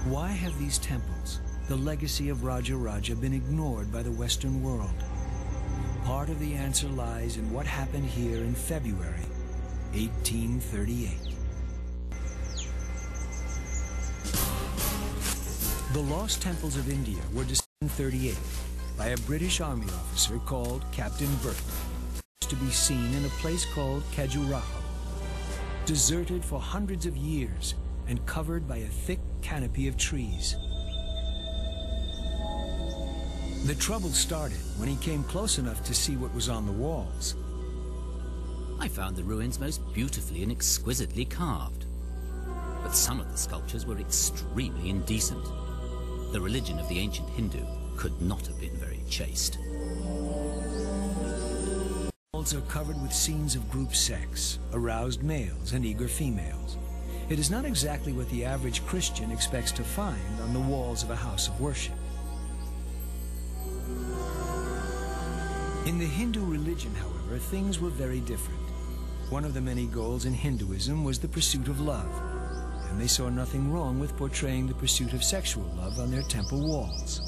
Why have these temples, the legacy of Raja, been ignored by the Western world? Part of the answer lies in what happened here in February 1838. The lost temples of India were discovered in 1938 by a British army officer called Captain Burton, to be seen in a place called Khajuraho, deserted for hundreds of years and covered by a thick canopy of trees. The trouble started when he came close enough to see what was on the walls. I found the ruins most beautifully and exquisitely carved, but some of the sculptures were extremely indecent. The religion of the ancient Hindu could not have been very chaste. The walls are covered with scenes of group sex, aroused males and eager females. It is not exactly what the average Christian expects to find on the walls of a house of worship. In the Hindu religion, however, things were very different. One of the many goals in Hinduism was the pursuit of love, and they saw nothing wrong with portraying the pursuit of sexual love on their temple walls.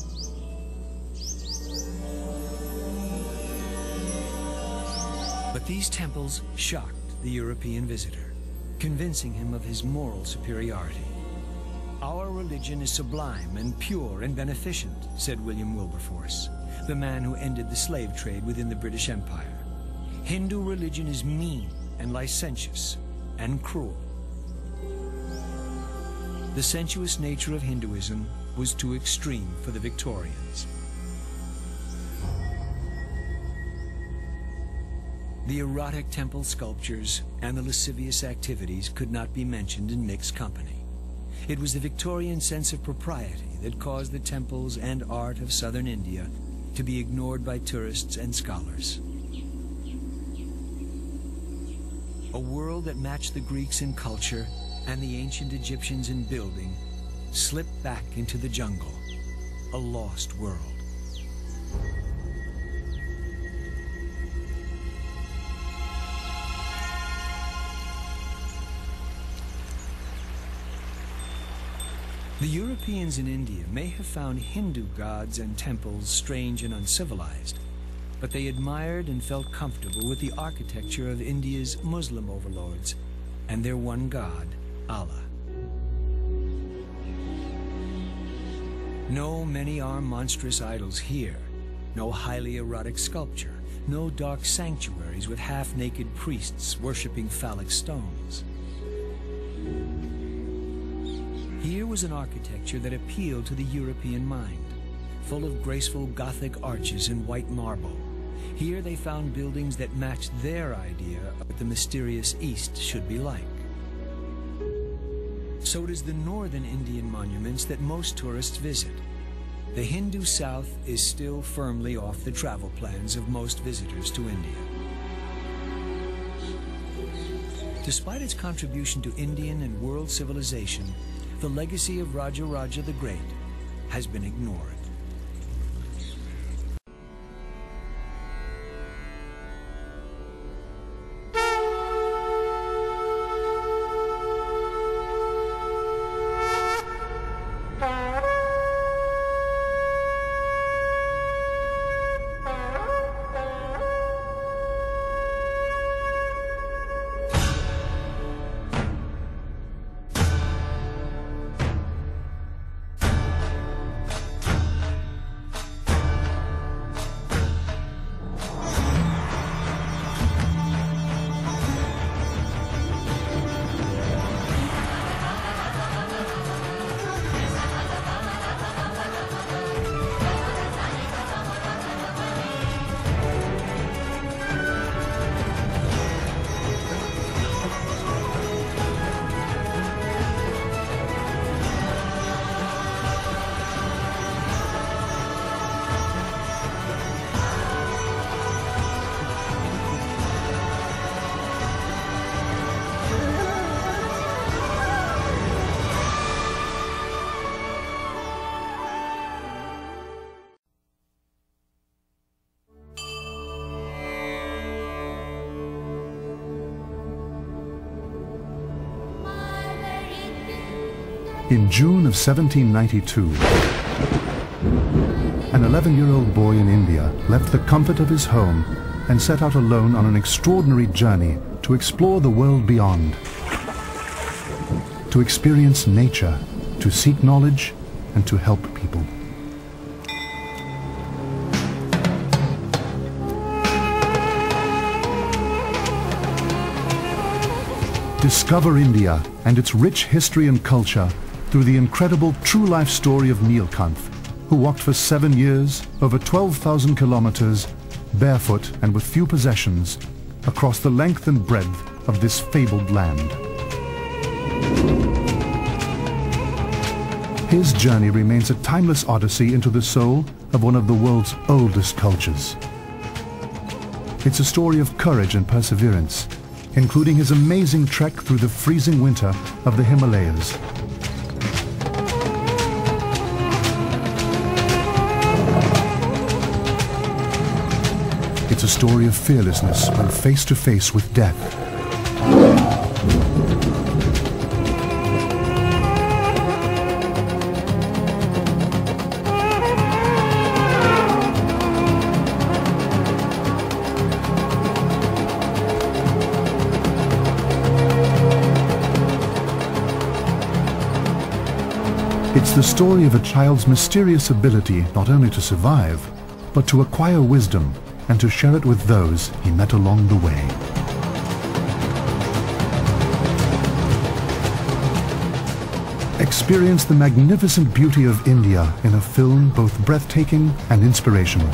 But these temples shocked the European visitor, convincing him of his moral superiority. "Our religion is sublime and pure and beneficent," said William Wilberforce, the man who ended the slave trade within the British Empire. "Hindu religion is mean and licentious and cruel." The sensuous nature of Hinduism was too extreme for the Victorians. The erotic temple sculptures and the lascivious activities could not be mentioned in mixed company. It was the Victorian sense of propriety that caused the temples and art of southern India to be ignored by tourists and scholars. A world that matched the Greeks in culture and the ancient Egyptians in building slipped back into the jungle, a lost world. The Europeans in India may have found Hindu gods and temples strange and uncivilized, but they admired and felt comfortable with the architecture of India's Muslim overlords and their one god, Allah. No many-armed monstrous idols here, no highly erotic sculpture, no dark sanctuaries with half-naked priests worshipping phallic stones. Here was an architecture that appealed to the European mind, full of graceful Gothic arches and white marble. Here they found buildings that matched their idea of what the mysterious East should be like. So it is the northern Indian monuments that most tourists visit. The Hindu South is still firmly off the travel plans of most visitors to India. Despite its contribution to Indian and world civilization, the legacy of Raja the Great has been ignored. In June of 1792, an 11-year-old boy in India left the comfort of his home and set out alone on an extraordinary journey to explore the world beyond, to experience nature, to seek knowledge, and to help people. Discover India and its rich history and culture through the incredible true life story of Nilkanth, who walked for 7 years, over 12,000 kilometers, barefoot and with few possessions, across the length and breadth of this fabled land. His journey remains a timeless odyssey into the soul of one of the world's oldest cultures. It's a story of courage and perseverance, including his amazing trek through the freezing winter of the Himalayas. It's a story of fearlessness when face to face with death. It's the story of a child's mysterious ability not only to survive, but to acquire wisdom and to share it with those he met along the way. Experience the magnificent beauty of India in a film both breathtaking and inspirational.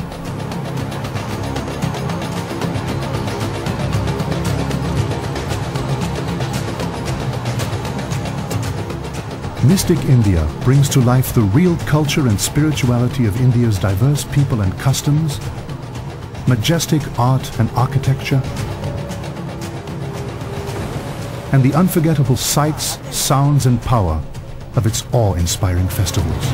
Mystic India brings to life the real culture and spirituality of India's diverse people and customs, majestic art and architecture, and the unforgettable sights, sounds and power of its awe-inspiring festivals.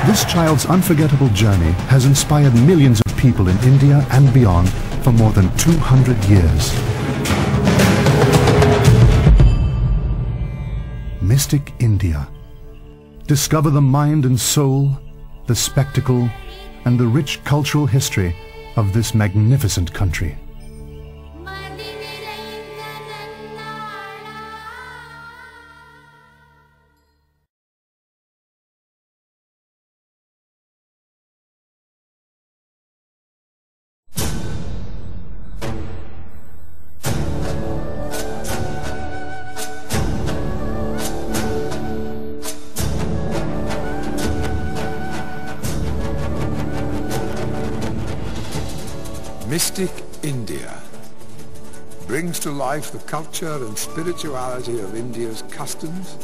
This child's unforgettable journey has inspired millions of people in India and beyond for more than 200 years. Mystic India. Discover the mind and soul, the spectacle, and the rich cultural history of this magnificent country. Mystic India brings to life the culture and spirituality of India's customs,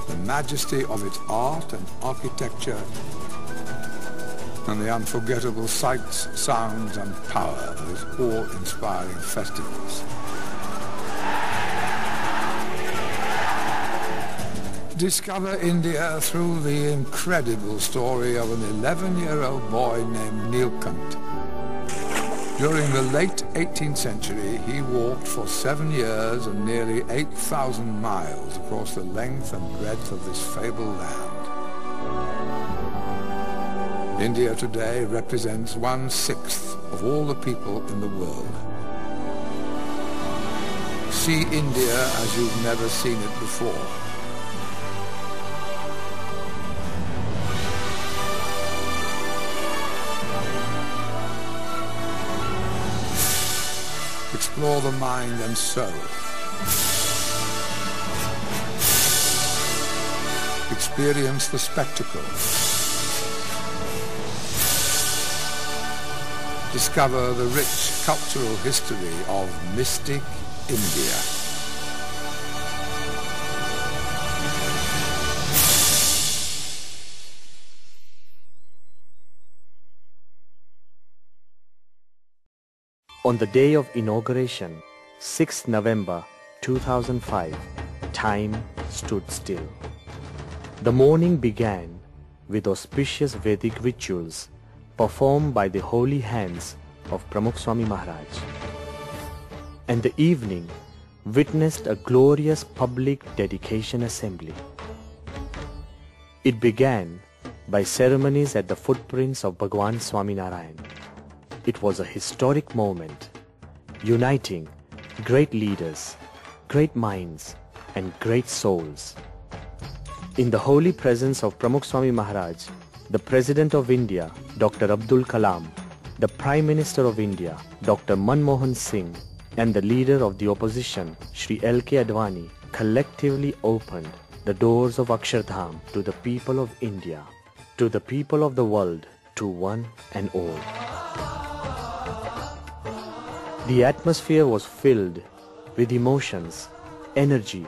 the majesty of its art and architecture, and the unforgettable sights, sounds and power of its awe-inspiring festivals. Discover India through the incredible story of an 11-year-old boy named Nilkanth. During the late 18th century, he walked for 7 years and nearly 8,000 miles across the length and breadth of this fabled land. India today represents 1/6 of all the people in the world. See India as you've never seen it before. Explore the mind and soul. Experience the spectacle. Discover the rich cultural history of Mystic India. On the day of inauguration, 6 November 2005, time stood still. The morning began with auspicious Vedic rituals performed by the holy hands of Pramukh Swami Maharaj. And the evening witnessed a glorious public dedication assembly. It began by ceremonies at the footprints of Bhagwan Swaminarayan. It was a historic moment, uniting great leaders, great minds, and great souls. In the holy presence of Pramukh Swami Maharaj, the President of India, Dr. Abdul Kalam, the Prime Minister of India, Dr. Manmohan Singh, and the leader of the opposition, Shri L.K. Advani, collectively opened the doors of Akshardham to the people of India, to the people of the world, to one and all. The atmosphere was filled with emotions, energy,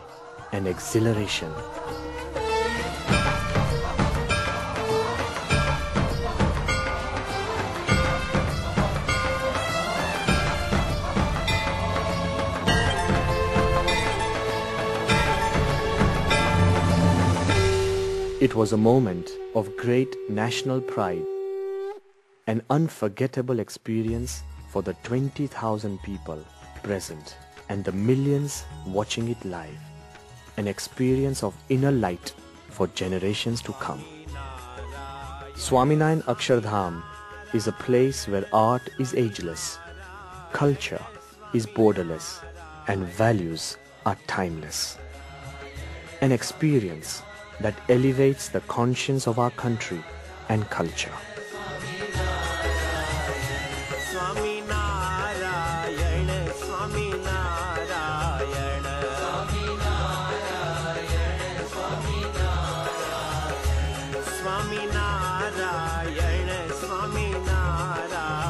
and exhilaration. It was a moment of great national pride, an unforgettable experience for the 20,000 people present and the millions watching it live, an experience of inner light for generations to come. Swaminarayan Akshardham is a place where art is ageless, culture is borderless, and values are timeless. An experience that elevates the conscience of our country and culture. Swaminarayan, Swaminarayan.